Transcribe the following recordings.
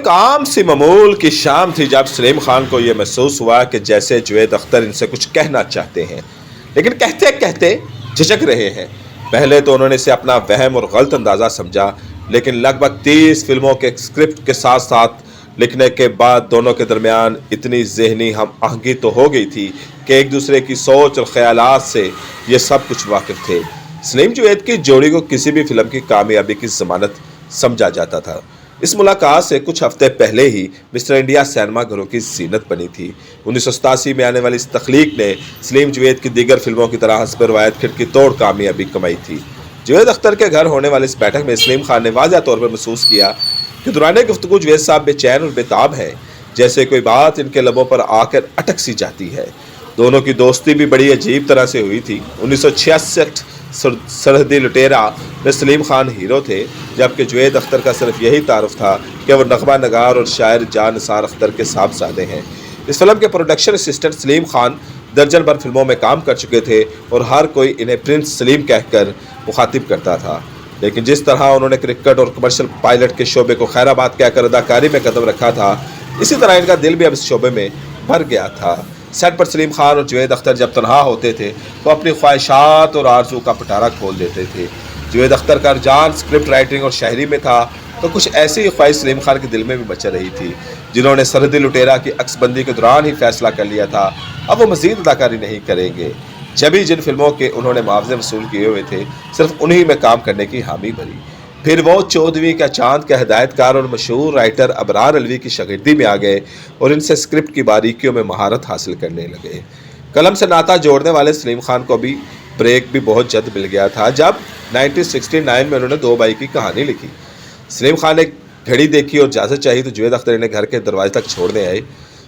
عام سی معمول کی شام تھی جب سلیم خان کو یہ محسوس ہوا کہ جیسے جوید اختر ان سے کچھ کہنا چاہتے ہیں، لیکن کہتے کہتے جھجک رہے ہیں۔ پہلے تو انہوں نے اسے اپنا وہم اور غلط اندازہ سمجھا، لیکن لگ بھگ 30 فلموں کے اسکرپٹ کے ساتھ ساتھ لکھنے کے بعد دونوں کے درمیان اتنی ذہنی ہم آہنگی تو ہو گئی تھی کہ ایک دوسرے کی سوچ اور خیالات سے یہ سب کچھ واقف تھے۔ سلیم جوید کی جوڑی کو کسی بھی فلم کی کامیابی کی ضمانت سمجھا جاتا تھا۔ اس ملاقات سے کچھ ہفتے پہلے ہی مسٹر انڈیا سینما گھروں کی زینت بنی تھی۔ 1987 میں آنے والی اس تخلیق نے سلیم جوید کی دیگر فلموں کی طرح حسب روایت کھڑکی توڑ کامیابی کمائی تھی۔ جوید اختر کے گھر ہونے والی اس بیٹھک میں سلیم خان نے واضح طور پر محسوس کیا کہ دوران گفتگو جوید صاحب بے چین اور بے تاب ہیں، جیسے کوئی بات ان کے لبوں پر آ کر اٹک سی جاتی ہے۔ دونوں کی دوستی بھی بڑی عجیب طرح سے ہوئی تھی۔ 1966 سرحدی لٹیرا میں سلیم خان ہیرو تھے، جبکہ جوید اختر کا صرف یہی تعارف تھا کہ وہ نغمہ نگار اور شاعر جان نثار اختر کے صاحبزادے ہیں۔ اس فلم کے پروڈکشن اسسٹنٹ سلیم خان درجن بھر فلموں میں کام کر چکے تھے اور ہر کوئی انہیں پرنس سلیم کہہ کر مخاطب کرتا تھا، لیکن جس طرح انہوں نے کرکٹ اور کمرشل پائلٹ کے شعبے کو خیر آباد کہہ کر اداکاری میں قدم رکھا تھا، اسی طرح ان کا دل بھی اب اس شعبے میں بھر گیا تھا۔ سیٹ پر سلیم خان اور جوید اختر جب تنہا ہوتے تھے تو اپنی خواہشات اور آرزو کا پٹارہ کھول دیتے تھے۔ جوید اختر کا رجحان اسکرپٹ رائٹنگ اور شاعری میں تھا، تو کچھ ایسی ہی خواہش سلیم خان کے دل میں بھی مچل رہی تھی، جنہوں نے سرحدی لٹیرا کی عکس بندی کے دوران ہی فیصلہ کر لیا تھا اب وہ مزید اداکاری نہیں کریں گے۔ جبھی جن فلموں کے انہوں نے معاوضے وصول کیے ہوئے تھے صرف انہی میں کام کرنے کی حامی بھری۔ پھر وہ 14ویں کا چاند کے ہدایت کار اور مشہور رائٹر ابرار الوی کی شاگردی میں آ گئے اور ان سے اسکرپٹ کی باریکیوں میں مہارت حاصل کرنے لگے۔ قلم سے ناطہ جوڑنے والے سلیم خان کو بھی بریک بھی بہت جلد مل گیا تھا جب 1969 میں انہوں نے دو بھائی کی کہانی لکھی۔ سلیم خان نے گھڑی دیکھی اور اجازت چاہی تو جوید اختر انہیں گھر کے دروازے تک چھوڑنے آئے۔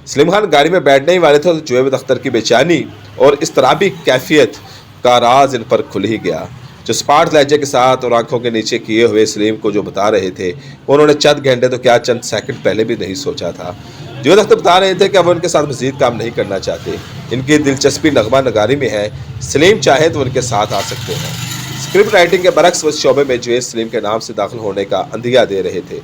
سلیم خان گاڑی میں بیٹھنے ہی والے تھے تو جوید اختر کی بے چینی اور اضطرابی کیفیت کا راز ان پر کھل ہی گیا، جو سپاٹ لہجے کے ساتھ اور آنکھوں کے نیچے کیے ہوئے سلیم کو جو بتا رہے تھے وہ انہوں نے چند گھنٹے تو کیا چند سیکنڈ پہلے بھی نہیں سوچا تھا۔ جوید اختر بتا رہے تھے کہ اب وہ ان کے ساتھ مزید کام نہیں کرنا چاہتے، ان کی دلچسپی نغمہ نگاری میں ہے، سلیم چاہے تو ان کے ساتھ آ سکتے ہیں۔ اسکرپٹ رائٹنگ کے برعکس اس شعبے میں جوید سلیم کے نام سے داخل ہونے کا عندیہ دے رہے تھے۔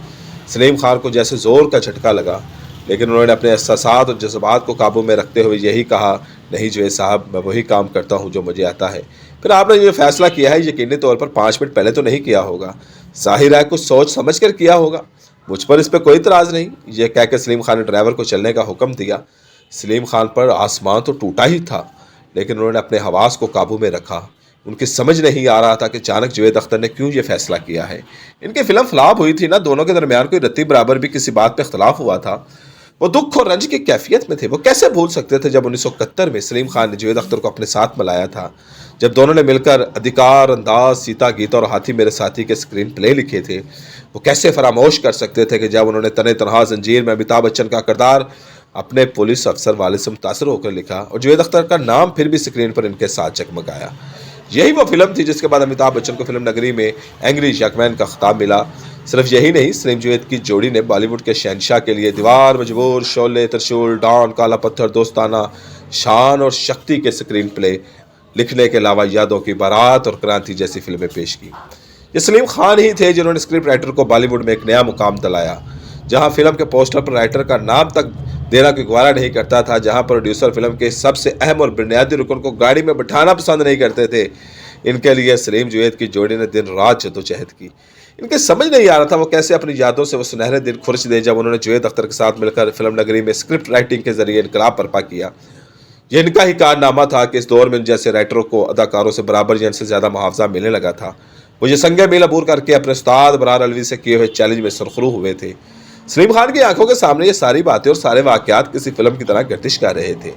سلیم خان کو جیسے زور کا جھٹکا لگا، لیکن انہوں نے اپنے احساسات اور جذبات کو قابو میں رکھتے ہوئے یہی کہا، نہیں جوید صاحب، میں وہی کام کرتا ہوں جو مجھے آتا ہے۔ پھر آپ نے یہ فیصلہ کیا ہے یقینی طور پر 5 منٹ پہلے تو نہیں کیا ہوگا، ظاہر ہے کچھ سوچ سمجھ کر کیا ہوگا، مجھ پر اس پہ کوئی اعتراض نہیں۔ یہ کہہ کے سلیم خان نے ڈرائیور کو چلنے کا حکم دیا۔ سلیم خان پر آسمان تو ٹوٹا ہی تھا، لیکن انہوں نے اپنے حواس کو قابو میں رکھا۔ ان کی سمجھ نہیں آ رہا تھا کہ اچانک جوید اختر نے کیوں یہ فیصلہ کیا ہے۔ ان کی فلم فلاپ ہوئی تھی نا، دونوں کے درمیان کوئی رتی برابر بھی کسی بات پہ اختلاف ہوا تھا، وہ دکھ اور رنج کی کیفیت میں تھے۔ وہ کیسے بھول سکتے تھے جب 1971 میں سلیم خان نے جوید اختر کو اپنے ساتھ ملایا تھا، جب دونوں نے مل کر ادھیکار، انداز، سیتا گیتا اور ہاتھی میرے ساتھی کے اسکرین پلے لکھے تھے۔ وہ کیسے فراموش کر سکتے تھے کہ جب انہوں نے تنے تنہا زنجیر میں امیتابھ بچن کا کردار اپنے پولیس افسر والد سے متاثر ہو کر لکھا اور جوید اختر کا نام پھر بھی اسکرین پر ان کے ساتھ چکمگایا۔ یہی وہ فلم تھی جس کے بعد امیتابھ بچن کو فلم نگری میں اینگری یاک-مین کا خطاب ملا۔ صرف یہی نہیں، سلیم جوید کی جوڑی نے بالی ووڈ کے شہنشاہ کے لیے دیوار، مجبور، شعلے، ترشول، ڈان، کالا پتھر، دوستانہ، شان اور شکتی کے اسکرین پلے لکھنے کے علاوہ یادوں کی بارات اور کرانتی جیسی فلمیں پیش کی۔ یہ سلیم خان ہی تھے جنہوں نے اسکرپٹ رائٹر کو بالی ووڈ میں ایک نیا مقام دلایا، جہاں فلم کے پوسٹر پر رائٹر کا نام تک دینا کوئی گوارا نہیں کرتا تھا، جہاں پروڈیوسر فلم کے سب سے اہم اور بنیادی رکن کو گاڑی میں بٹھانا پسند نہیں کرتے تھے۔ ان کے لیے سلیم جوید کی جوڑی نے دن رات جدوجہد کی۔ ان کے سمجھ نہیں آ رہا تھا وہ کیسے اپنی یادوں سے وہ سنہرے دن کھرچ دیں جب انہوں نے جوید اختر کے ساتھ مل کر فلم نگری میں اسکرپٹ رائٹنگ کے ذریعے انقلاب برپا کیا۔ یہ ان کا ہی کارنامہ تھا کہ اس دور میں ان جیسے رائٹروں کو اداکاروں سے برابر یا ان سے زیادہ معاوضہ ملنے لگا تھا۔ وہ یہ سنگ میل عبور کر کے اپنے استاد ابرار الوی سے کیے ہوئے چیلنج میں سرخرو ہوئے تھے۔ سلیم خان کی آنکھوں کے سامنے یہ ساری باتیں اور سارے واقعات کسی فلم کی طرح گردش کر رہے تھے۔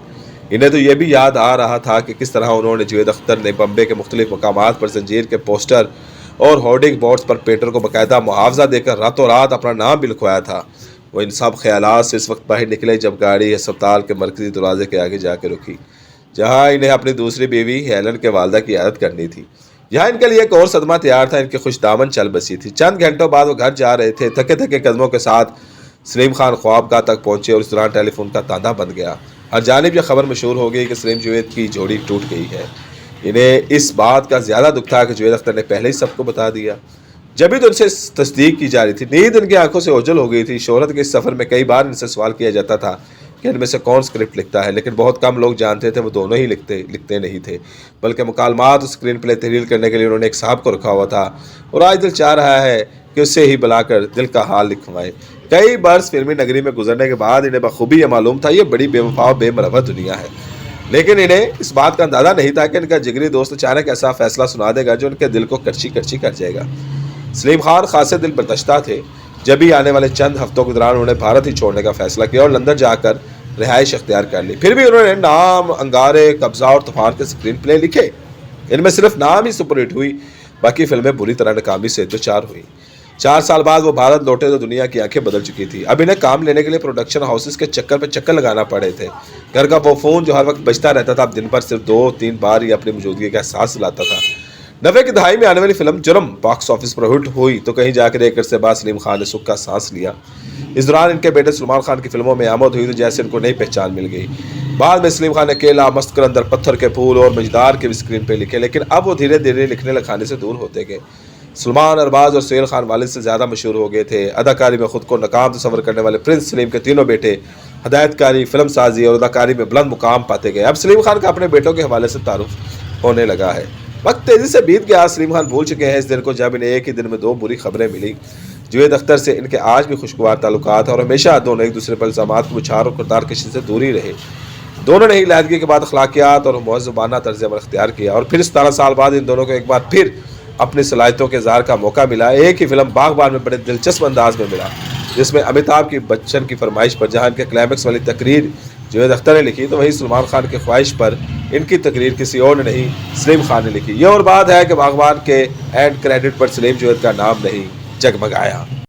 انہیں تو یہ بھی یاد آ رہا تھا کہ کس طرح انہوں نے جوید اختر نے بمبے کے مختلف مقامات پر زنجیر کے پوسٹر اور ہورڈنگ بورڈز پر پینٹر کو باقاعدہ معاوضہ دے کر راتوں رات اپنا نام بھی لکھوایا تھا۔ وہ ان سب خیالات سے اس وقت باہر نکلے جب گاڑی ہسپتال کے مرکزی دروازے کے آگے جا کے رکی، جہاں انہیں اپنی دوسری بیوی ہیلن کے والدہ کی عیادت کرنی تھی۔ یہاں ان کے لیے ایک اور صدمہ تیار تھا، ان کی خوش دامن چل بسی تھی۔ چند گھنٹوں بعد وہ گھر جا رہے تھے، تھکے تھکے قدموں کے ساتھ سلیم خان خوابگاہ تک پہنچے اور اس دوران ٹیلی فون کا تاندہ بند گیا۔ ہر جانب یہ خبر مشہور ہو گئی کہ سلیم جوید کی جوڑی ٹوٹ گئی ہے۔ انہیں اس بات کا زیادہ دکھ تھا کہ جوید اختر نے پہلے ہی سب کو بتا دیا۔ جب بھی تو ان سے تصدیق کی جا رہی تھی، نیند ان کی آنکھوں سے اوجھل ہو گئی تھی۔ شہرت کے اس سفر میں کئی بار ان سے سوال کیا جاتا تھا کہ ان میں سے کون اسکرپٹ لکھتا ہے، لیکن بہت کم لوگ جانتے تھے وہ دونوں ہی لکھتے نہیں تھے، بلکہ مکالمات اور اسکرین پلے تحریر کرنے کے لیے انہوں نے ایک صاحب کو رکھا ہوا تھا، اور آج دل چاہ رہا ہے کہ اس سے ہی بلا کر دل کا حال لکھوائیں۔ کئی برس فلمی نگری میں گزرنے کے بعد انہیں بخوبی یہ معلوم تھا یہ بڑی بے وفا و بے مروت دنیا ہے، لیکن انہیں اس بات کا اندازہ نہیں تھا کہ ان کا جگری دوست اچانک ایسا فیصلہ سنا دے گا جو ان کے دل کو کرچی کرچی کر جائے گا۔ سلیم خان خاصے دل برداشتہ تھے۔ جب ہی آنے والے چند ہفتوں کے دوران انہوں نے بھارت ہی چھوڑنے کا فیصلہ کیا اور لندن جا کر رہائش اختیار کر لی۔ پھر بھی انہوں نے نام، انگارے، قبضہ اور طوفان کے اسکرین پلے لکھے۔ ان میں صرف نام ہی سپر ہٹ ہوئی، باقی فلمیں بری طرح ناکامی سے دوچار ہوئی۔ 4 سال بعد وہ بھارت لوٹے تو دنیا کی آنکھیں بدل چکی تھی۔ اب انہیں کام لینے کے لیے پروڈکشن ہاؤسز کے چکر پہ چکر لگانا پڑے تھے۔ گھر کا وہ فون جو ہر وقت بجتا رہتا تھا اب دن پر صرف 2-3 بار ہی اپنی موجودگی کا احساس دلاتا تھا۔ 90 کی دہائی میں آنے والی فلم جرم باکس آفس پر ہٹ ہوئی تو کہیں جا کر ایک عرصے بعد سلیم خان نے سکھ کا سانس لیا۔ اس دوران ان کے بیٹے سلمان خان کی فلموں میں آمد ہوئی تو جیسے ان کو نئی پہچان مل گئی۔ بعد میں سلیم خان نے کیلا، مست قلندر، پتھر کے پھول اور مجدار کے بھی اسکرین پہ لکھے، لیکن اب وہ دھیرے دھیرے لکھنے لکھانے سے دور ہوتے گئے۔ سلمان، ارباز اور سہیل خان والد سے زیادہ مشہور ہو گئے تھے۔ اداکاری میں خود کو ناکام تصور کرنے والے پرنس سلیم کے تینوں بیٹے ہدایت کاری، فلم سازی اور اداکاری میں بلند مقام پاتے گئے۔ اب سلیم خان کا اپنے بیٹوں کے حوالے سے تعارف ہونے لگا ہے۔ وقت تیزی سے بیت گیا۔ سلیم خان بھول چکے ہیں اس دن کو جب انہیں ایک ہی دن میں 2 بری خبریں ملی۔ جوید اختر سے ان کے آج بھی خوشگوار تعلقات ہیں اور ہمیشہ دونوں ایک دوسرے پر الزامات کو بچھاڑ اور کردار کشی سے دور ہی رہے۔ دونوں نے ہی علیحدگی کے بعد اخلاقیات اور مہذبانہ طرز عمل اختیار کیا، اور پھر 17 سال بعد ان دونوں کو ایک بار پھر اپنی صلاحیتوں کے اظہار کا موقع ملا۔ ایک ہی فلم باغبان میں بڑے دلچسپ انداز میں ملا، جس میں امیتابھ کی بچن کی فرمائش پر جہاں ان کے کلائمیکس والی تقریر جوید اختر نے لکھی تو وہیں سلمان خان کی خواہش پر ان کی تقریر کسی اور نے نہیں سلیم خان نے لکھی۔ یہ اور بات ہے کہ باغبان کے اینڈ کریڈٹ پر سلیم جوید کا نام نہیں جگمگایا۔